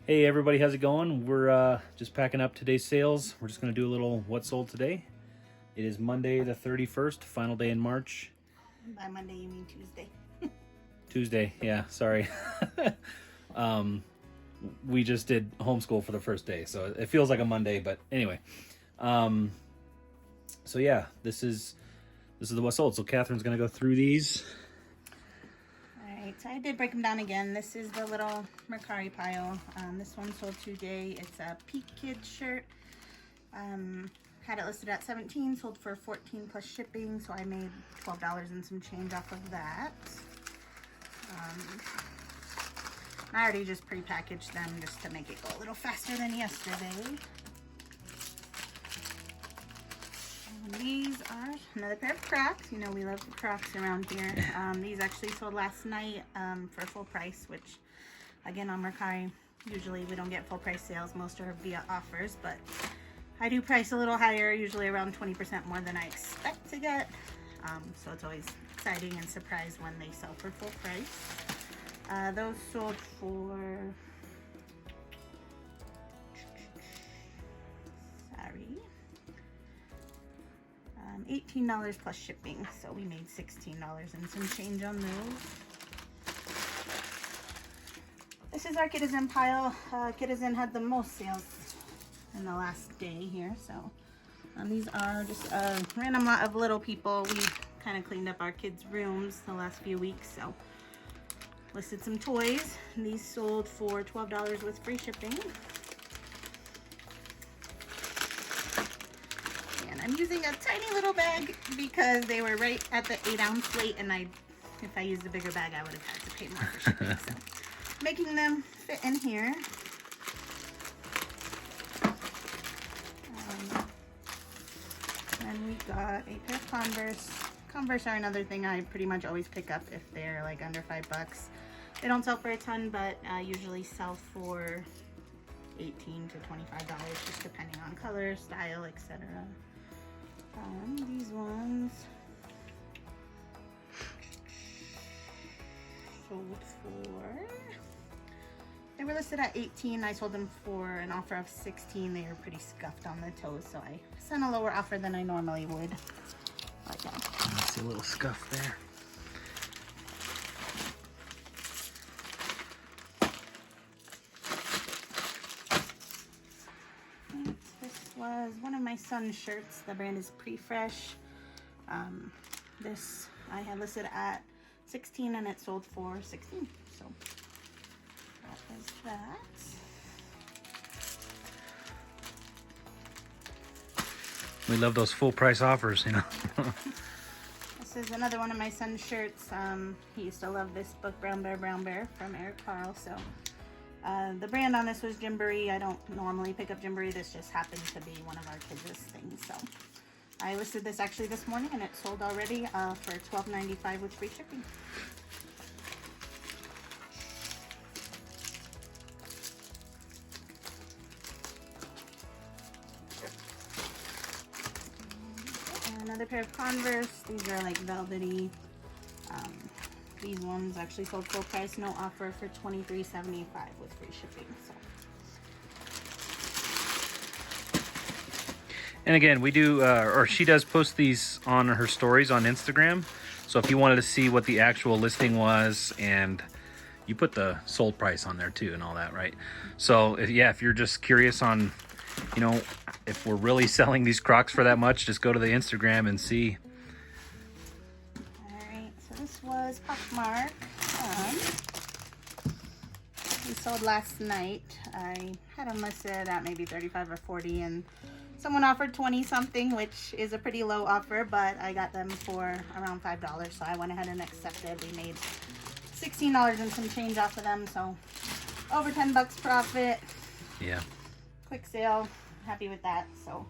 Hey everybody, how's it going? We're just packing up today's sales. We're just going to do a little what sold today. It is Monday the 31st, final day in March. By Monday you mean Tuesday. Tuesday, yeah, sorry. We just did homeschool for the first day, so it feels like a Monday, but anyway. So yeah, this is the what sold. So Catherine's going to go through these. Alright, so I did break them down again. This is the little Mercari pile. This one sold today. It's a Peak Kids shirt. Had it listed at $17, sold for $14 plus shipping, so I made $12 and some change off of that. I already just pre-packaged them just to make it go a little faster than yesterday. These are another pair of Crocs. You know we love the Crocs around here. These actually sold last night for full price, which again on Mercari, usually we don't get full price sales. Most are via offers, but I do price a little higher, usually around 20% more than I expect to get. So it's always exciting and surprised when they sell for full price. Those sold for... $18 plus shipping, so we made $16 and some change on those. This is our Kitizen pile. Kitizen had the most sales in the last day here, so these are just a random lot of little people. We kind of cleaned up our kids' rooms the last few weeks, so listed some toys. These sold for $12 with free shipping. I'm using a tiny little bag because they were right at the 8-ounce weight, and if I used a bigger bag, I would have had to pay more for shipping. So, making them fit in here. And we got a pair of Converse. Converse are another thing I pretty much always pick up if they're like under $5. They don't sell for a ton, but usually sell for $18 to $25, just depending on color, style, etc. These ones sold for, they were listed at $18. I sold them for an offer of $16. They were pretty scuffed on the toes, so I sent a lower offer than I normally would. Okay. I see a little scuff there. Was one of my son's shirts. The brand is Pre-Fresh. This I had listed at $16 and it sold for $16. So that is that. We love those full price offers, you know. This is another one of my son's shirts. He used to love this book, Brown Bear from Eric Carle. So the brand on this was Gymboree. I don't normally pick up Gymboree. This just happened to be one of our kids' things. So I listed this actually this morning and it sold already for $12.95 with free shipping. Another pair of Converse. These are like velvety. These ones actually sold full price, no offer, for $23.75 with free shipping. So. And again, we do, or she does post these on her stories on Instagram. So if you wanted to see what the actual listing was, and you put the sold price on there too and all that, right? So if you're just curious on, you know, if we're really selling these Crocs for that much, just go to the Instagram and see. This was Poshmark. We sold last night. I had them listed at maybe 35 or 40, and someone offered 20 something, which is a pretty low offer, but I got them for around $5, so I went ahead and accepted. We made $16 and some change off of them, so over $10 profit. Yeah. Quick sale. Happy with that. So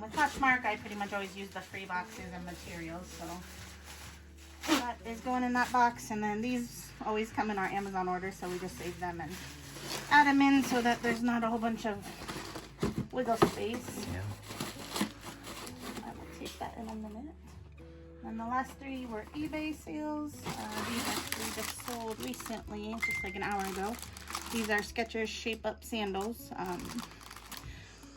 with Poshmark, I pretty much always use the free boxes and materials, so that is going in that box. And then these always come in our Amazon order, so we just save them and add them in so that there's not a whole bunch of wiggle space. Yeah. I will take that in a minute. And the last 3 were eBay sales. These actually just sold recently, just like an hour ago. These are Skechers Shape Up sandals.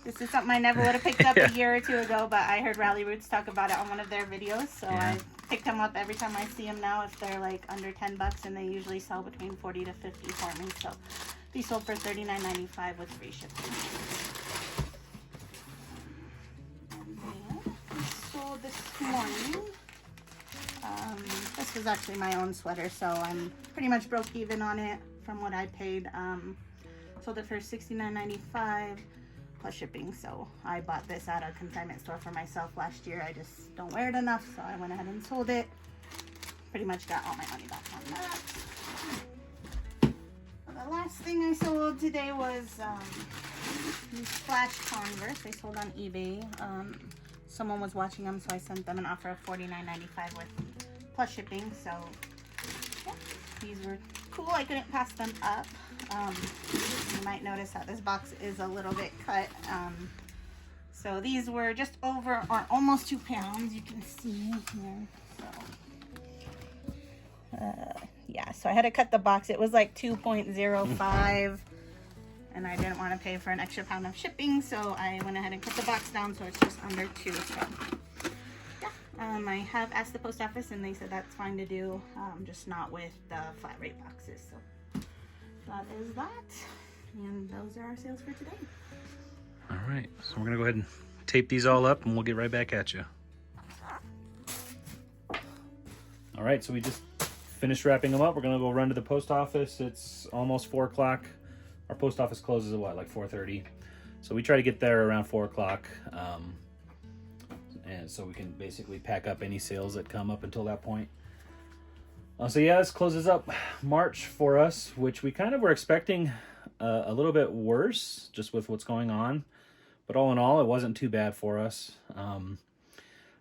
This is something I never would have picked up a year or 2 ago, but I heard Rally Roots talk about it on one of their videos, so I picked them up every time I see them now. If they're like under $10, and they usually sell between 40 to 50 for me. So these sold for $39.95 with free shipping. And then these sold this morning. This was actually my own sweater, so I'm pretty much broke even on it from what I paid. Sold it for $69.95 plus shipping, so I bought this at a consignment store for myself last year. I just don't wear it enough, so I went ahead and sold it. Pretty much got all my money back on that. The last thing I sold today was these Flash Converse. They sold on eBay. Someone was watching them, so I sent them an offer of $49.95 with plus shipping. So yeah, these were cool. I couldn't pass them up. You might notice that this box is a little bit cut. So these were just over or almost 2 pounds. You can see here. So yeah, so I had to cut the box. It was like 2.05. And I didn't want to pay for an extra pound of shipping, so I went ahead and cut the box down so it's just under 2. So yeah, I have asked the post office and they said that's fine to do, just not with the flat rate boxes. So that is that, and those are our sales for today. All right, so we're gonna go ahead and tape these all up and we'll get right back at you. All right, so we just finished wrapping them up. We're gonna go run to the post office. It's almost 4 o'clock. Our post office closes at what, like 4:30? So we try to get there around 4 o'clock. And so we can basically pack up any sales that come up until that point. So yeah, this closes up March for us, which we kind of were expecting a little bit worse just with what's going on. But all in all, it wasn't too bad for us. I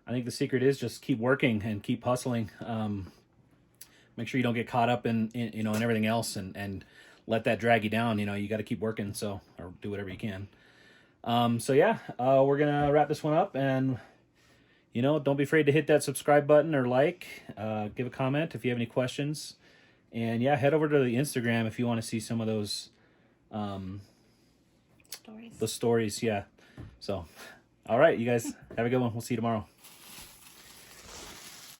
think the secret is just keep working and keep hustling. Make sure you don't get caught up in everything else and let that drag you down. You got to keep working, or do whatever you can. So yeah, we're gonna wrap this one up, and don't be afraid to hit that subscribe button or give a comment if you have any questions, and yeah, head over to the Instagram if you want to see some of those Stories. the stories. Yeah. So all right, you guys have a good one. We'll see you tomorrow.